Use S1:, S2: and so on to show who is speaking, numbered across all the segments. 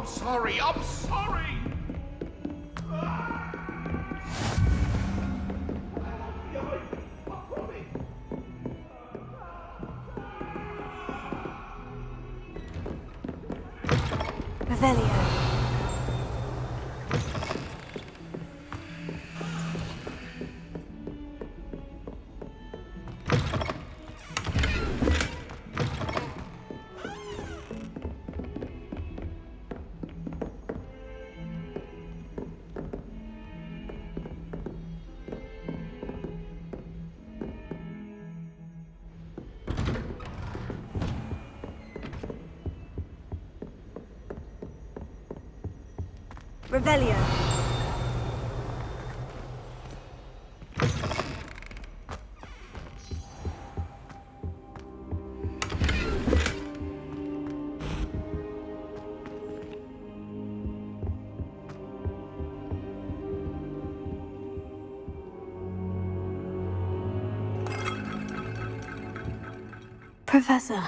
S1: I'm sorry. I'm sorry.
S2: Revelio. Revelio. Professor,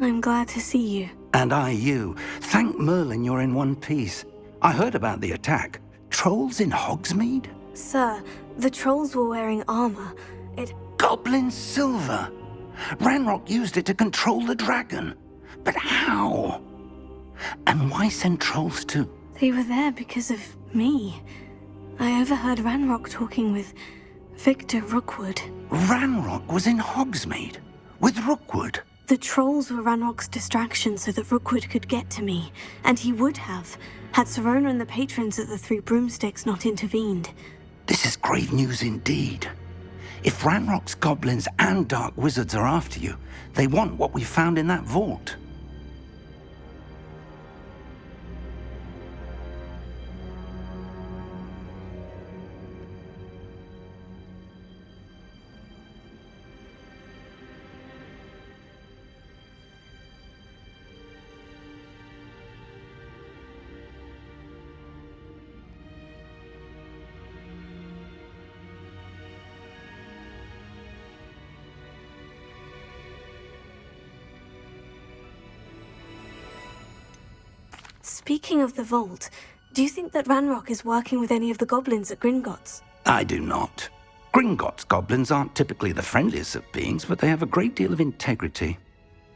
S2: I'm glad to see you.
S3: And I you. Thank Merlin you're in one piece. I heard about the attack. Trolls in Hogsmeade?
S2: Sir, the trolls were wearing armor.
S3: Goblin silver! Ranrock used it to control the dragon. But how? And why send trolls to...
S2: They were there because of me. I overheard Ranrock talking with Victor Rookwood.
S3: Ranrock was in Hogsmeade? With Rookwood?
S2: The trolls were Ranrock's distraction so that Rookwood could get to me. And he would have, had Serona and the patrons at the Three Broomsticks not intervened.
S3: This is grave news indeed. If Ranrock's goblins and dark wizards are after you, they want what we found in that vault.
S2: Speaking of the vault, do you think that Ranrock is working with any of the goblins at Gringotts?
S3: I do not. Gringotts goblins aren't typically the friendliest of beings, but they have a great deal of integrity.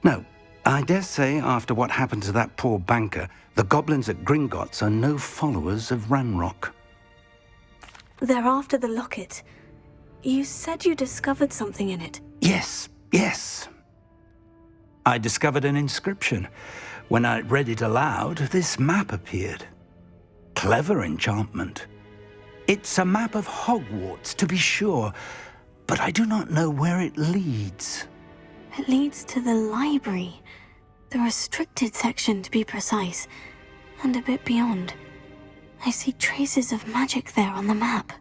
S3: No, I dare say after what happened to that poor banker, the goblins at Gringotts are no followers of Ranrock.
S2: They're after the locket. You said you discovered something in it.
S3: Yes. I discovered an inscription. When I read it aloud, this map appeared. Clever enchantment. It's a map of Hogwarts, to be sure, but I do not know where it leads.
S2: It leads to the library. The restricted section, to be precise, and a bit beyond. I see traces of magic there on the map.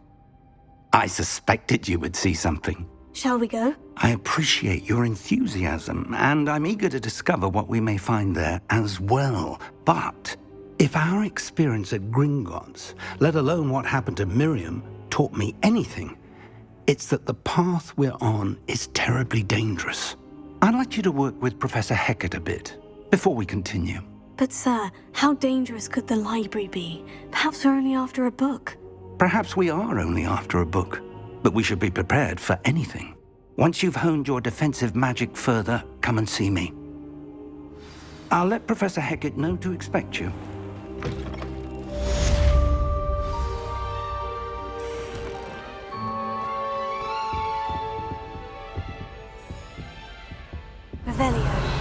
S3: I suspected you would see something.
S2: Shall we go?
S3: I appreciate your enthusiasm, and I'm eager to discover what we may find there as well. But if our experience at Gringotts, let alone what happened to Miriam, taught me anything, it's that the path we're on is terribly dangerous. I'd like you to work with Professor Hecat a bit before we continue.
S2: But sir, how dangerous could the library be? Perhaps we're only after a book.
S3: Perhaps we are only after a book, but we should be prepared for anything. Once you've honed your defensive magic further, come and see me. I'll let Professor Hecat know to expect you.
S2: Revelio.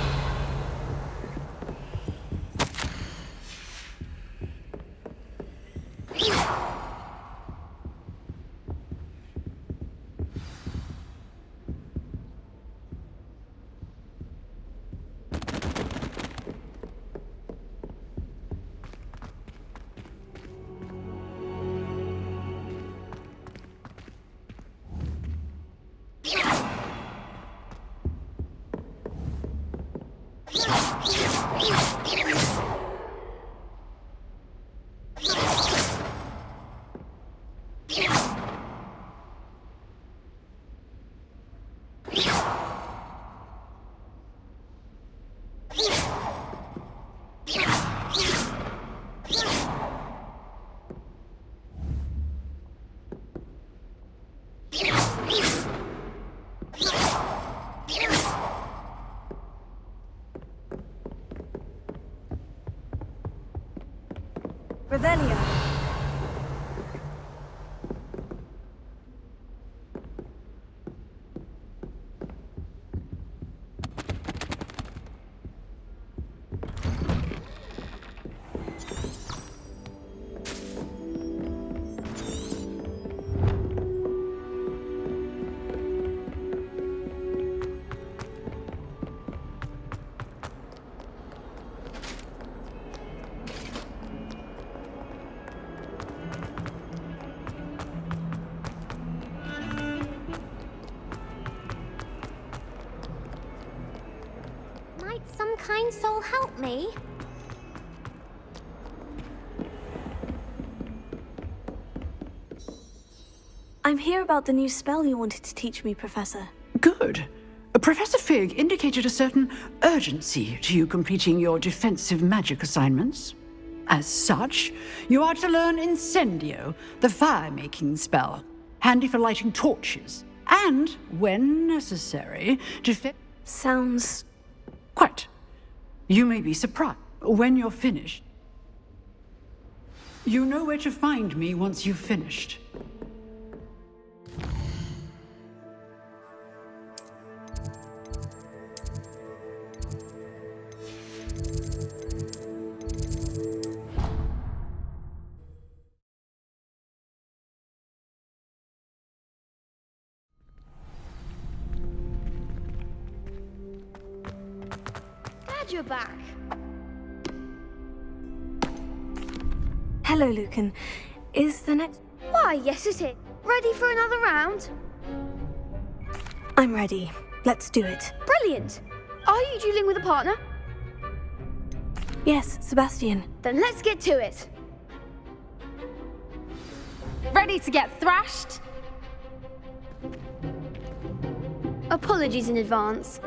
S2: Revelio.
S4: Might some kind soul help me?
S2: I'm here about the new spell you wanted to teach me, Professor.
S5: Good. Professor Fig indicated a certain urgency to you completing your defensive magic assignments. As such, you are to learn Incendio, the fire-making spell, handy for lighting torches, and, when necessary,
S2: Sounds...
S5: Quite. You may be surprised when you're finished. You know where to find me once you've finished.
S4: Glad you're back.
S2: Hello, Lucan. Is the next...
S4: Why, yes it is. Ready for another round?
S2: I'm ready. Let's do it.
S4: Brilliant. Are you dueling with a partner?
S2: Yes, Sebastian.
S4: Then let's get to it. Ready to get thrashed? Apologies in advance.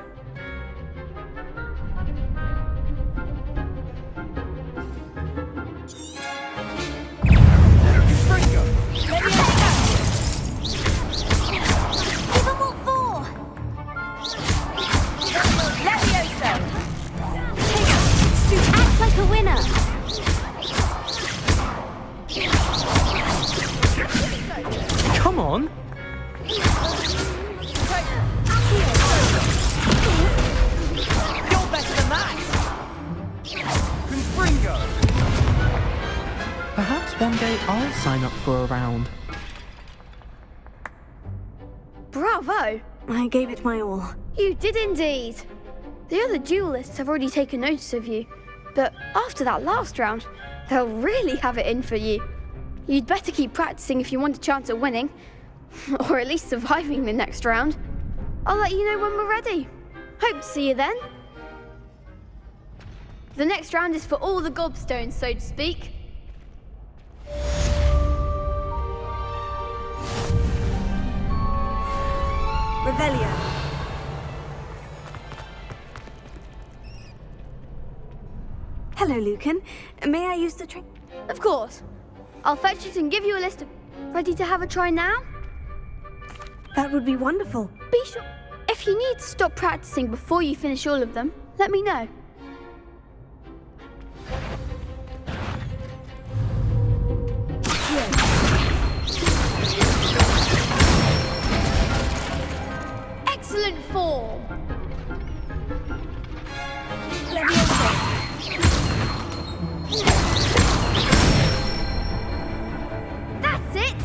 S4: Like a winner.
S6: Come on!
S1: You're better than that! Confringo!
S6: Perhaps one day I'll sign up for a round.
S4: Bravo!
S2: I gave it my all.
S4: You did indeed. The other duelists have already taken notice of you, but after that last round, they'll really have it in for you. You'd better keep practicing if you want a chance at winning, or at least surviving the next round. I'll let you know when we're ready. Hope to see you then. The next round is for all the gobstones, so to speak.
S2: Revelio. Hello, Lucan. May I use the trick?
S4: Of course. I'll fetch it and give you a list of... Ready to have a try now?
S2: That would be wonderful.
S4: Be sure... If you need to stop practicing before you finish all of them, let me know. Excellent form. That's it.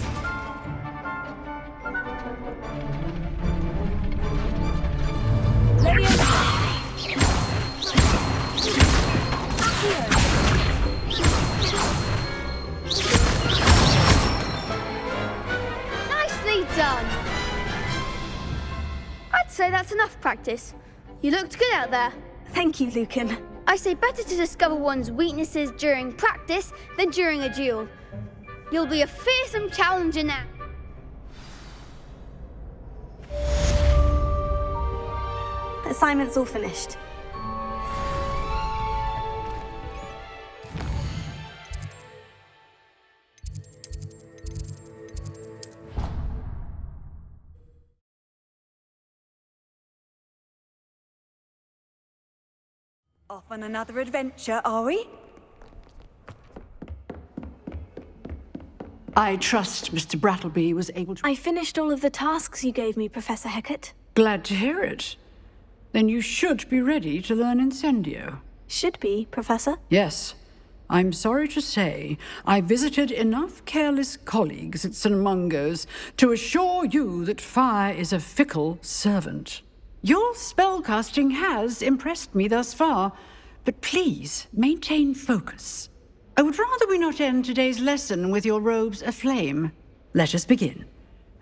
S4: Nicely done. I'd say that's enough practice. You looked good out there.
S2: Thank you, Lucan.
S4: I say better to discover one's weaknesses during practice than during a duel. You'll be a fearsome challenger now.
S2: Assignment's all finished.
S7: Off on another adventure, are we?
S5: I trust Mr. Brattleby was able to...
S2: I finished all of the tasks you gave me, Professor Hecat.
S5: Glad to hear it. Then you should be ready to learn Incendio.
S2: Should be, Professor.
S5: Yes. I'm sorry to say, I visited enough careless colleagues at St. Mungo's to assure you that fire is a fickle servant. Your spellcasting has impressed me thus far, but please maintain focus. I would rather we not end today's lesson with your robes aflame. Let us begin.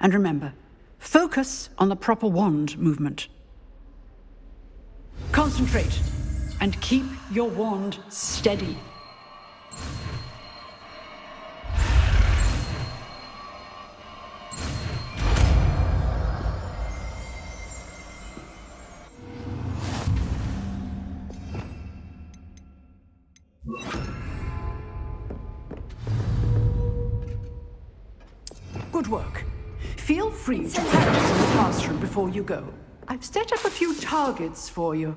S5: And remember, focus on the proper wand movement. Concentrate, and keep your wand steady. Good work. Feel free to practice in the classroom before you go. I've set up a few targets for you.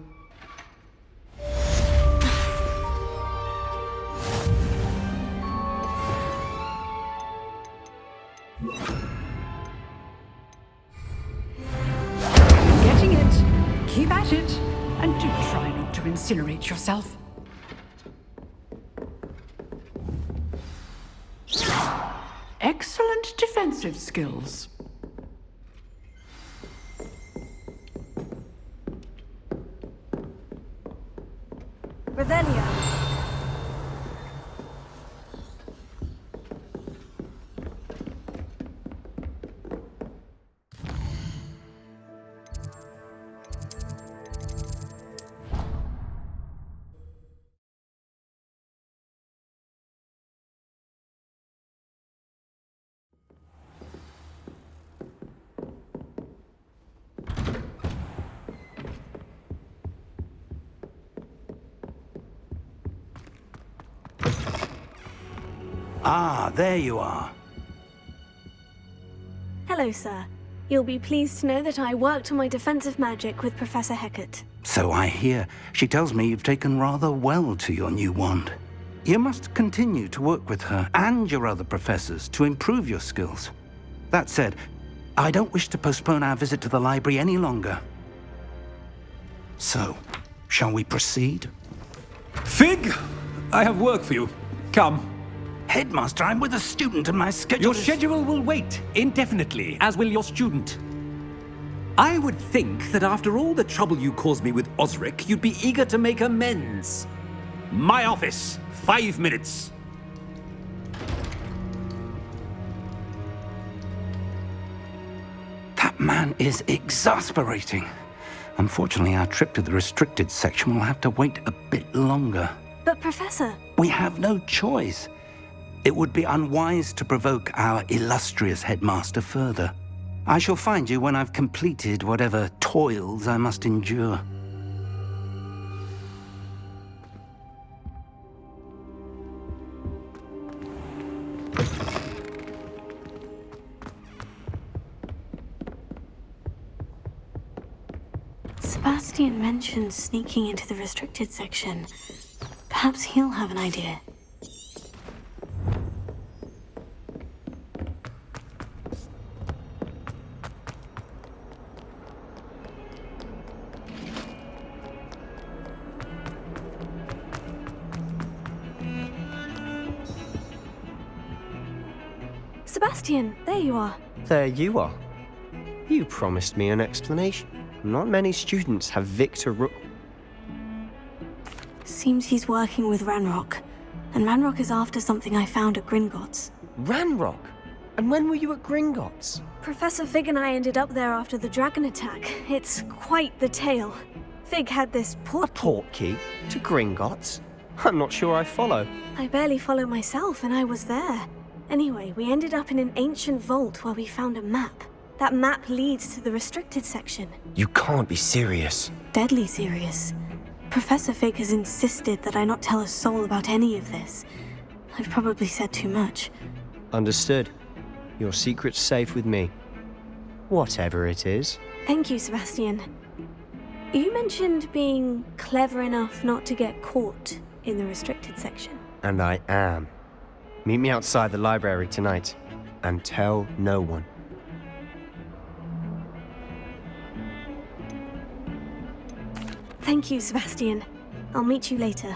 S5: Getting it. Keep at it. And do try not to incinerate yourself. Excellent defensive skills.
S2: Revelio.
S3: Ah, there you are.
S2: Hello, sir. You'll be pleased to know that I worked on my defensive magic with Professor Hecat.
S3: So I hear. She tells me you've taken rather well to your new wand. You must continue to work with her and your other professors to improve your skills. That said, I don't wish to postpone our visit to the library any longer. So, shall we proceed?
S7: Fig, I have work for you. Come.
S3: Headmaster, I'm with a student and my schedule
S7: Your
S3: is...
S7: schedule will wait indefinitely, as will your student. I would think that after all the trouble you caused me with Osric, you'd be eager to make amends. My office, 5 minutes.
S3: That man is exasperating. Unfortunately, our trip to the restricted section will have to wait a bit longer.
S2: But, Professor...
S3: We have no choice. It would be unwise to provoke our illustrious headmaster further. I shall find you when I've completed whatever toils I must endure.
S2: Sebastian mentioned sneaking into the restricted section. Perhaps he'll have an idea. Sebastian, there you are.
S8: There you are. You promised me an explanation. Not many students have Victor Rook.
S2: Seems he's working with Ranrock. And Ranrock is after something I found at Gringotts.
S8: Ranrock? And when were you at Gringotts?
S2: Professor Fig and I ended up there after the dragon attack. It's quite the tale. Fig had this
S8: A
S2: port...
S8: portkey? To Gringotts? I'm not sure I follow.
S2: I barely follow myself, and I was there. Anyway, we ended up in an ancient vault where we found a map. That map leads to the restricted section.
S8: You can't be serious.
S2: Deadly serious. Professor Fig has insisted that I not tell a soul about any of this. I've probably said too much.
S8: Understood. Your secret's safe with me. Whatever it is.
S2: Thank you, Sebastian. You mentioned being clever enough not to get caught in the restricted section.
S8: And I am. Meet me outside the library tonight. And tell no one.
S2: Thank you, Sebastian. I'll meet you later.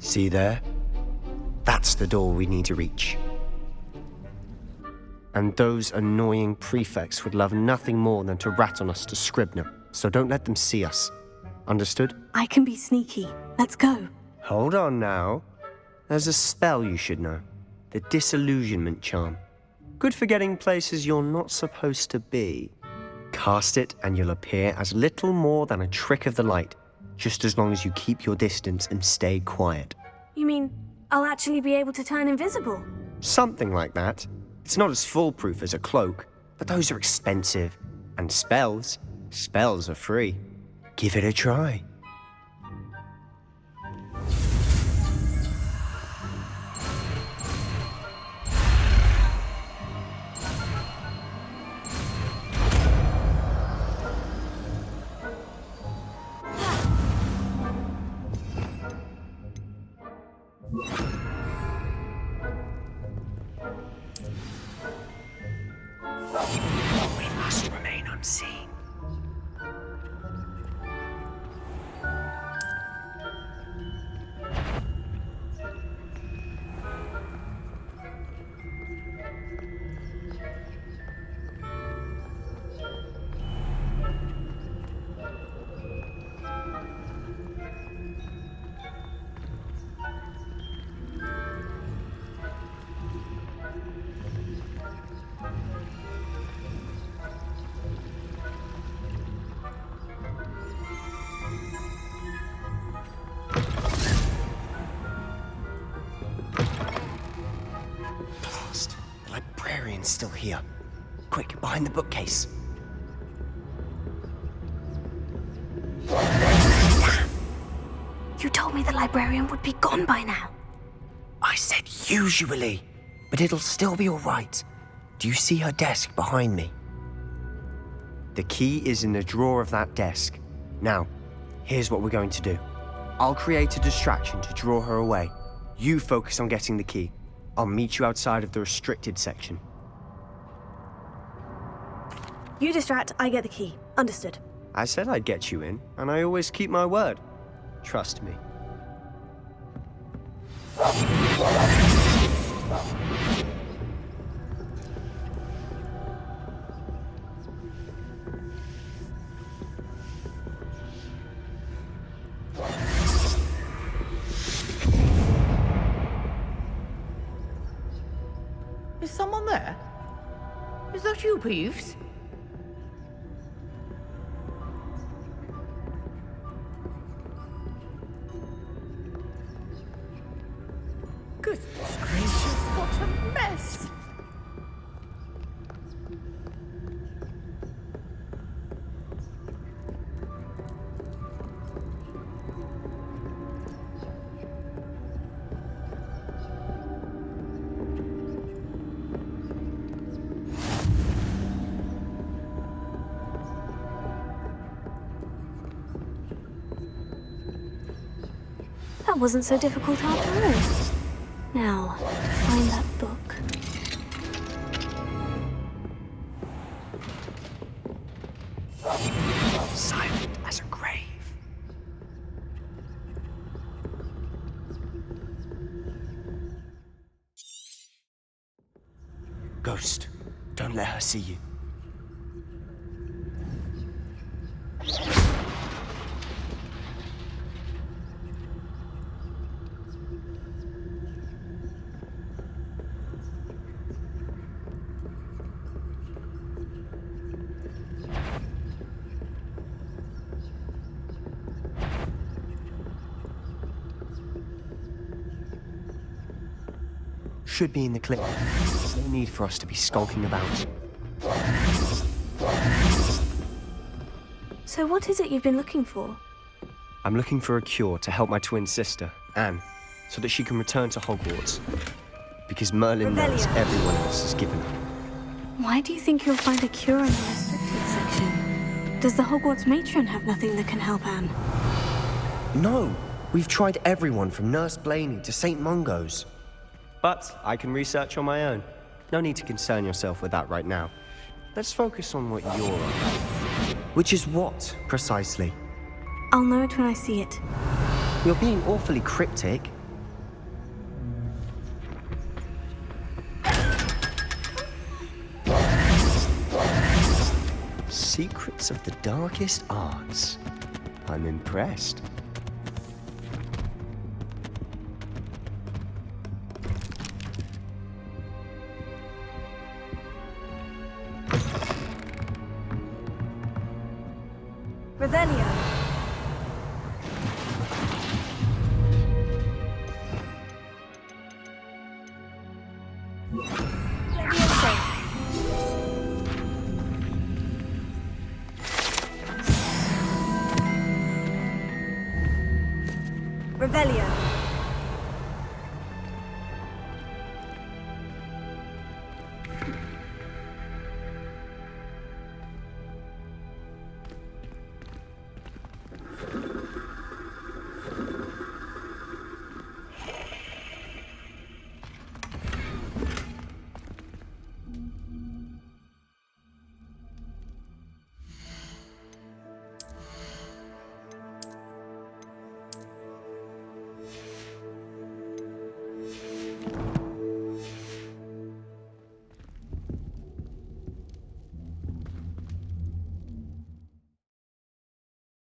S8: See there? That's the door we need to reach. And those annoying prefects would love nothing more than to rat on us to Scribner, so don't let them see us. Understood?
S2: I can be sneaky. Let's go.
S8: Hold on now. There's a spell you should know. The Disillusionment Charm. Good for getting places you're not supposed to be. Cast it and you'll appear as little more than a trick of the light, just as long as you keep your distance and stay quiet.
S2: You mean I'll actually be able to turn invisible?
S8: Something like that. It's not as foolproof as a cloak, but those are expensive. And spells are free. Give it a try. We must remain unseen. The librarian's still here. Quick, behind the bookcase.
S2: You told me the librarian would be gone by now.
S8: I said usually, but it'll still be all right. Do you see her desk behind me? The key is in the drawer of that desk. Now, here's what we're going to do. I'll create a distraction to draw her away. You focus on getting the key. I'll meet you outside of the restricted section.
S2: You distract, I get the key. Understood.
S8: I said I'd get you in, and I always keep my word. Trust me.
S9: Is someone there? Is that you, Peeves? Goodness gracious, what a mess!
S2: That wasn't so difficult after all. Now, find that book.
S8: Silent as a grave. Ghost, don't let her see you. Should be in the clip. No need for us to be skulking about.
S2: So what is it you've been looking for?
S8: I'm looking for a cure to help my twin sister, Anne. so that she can return to Hogwarts. Because Merlin knows everyone else has given up.
S2: Why do you think you'll find a cure in the restricted section? Does the Hogwarts matron have nothing that can help Anne?
S8: No, we've tried everyone from Nurse Blaney to St. Mungo's. But I can research on my own. No need to concern yourself with that right now. Let's focus on what you're on. Which is what, precisely?
S2: I'll know it when I see it.
S8: You're being awfully cryptic. Secrets of the darkest arts. I'm impressed.
S2: Revelio. Revelio.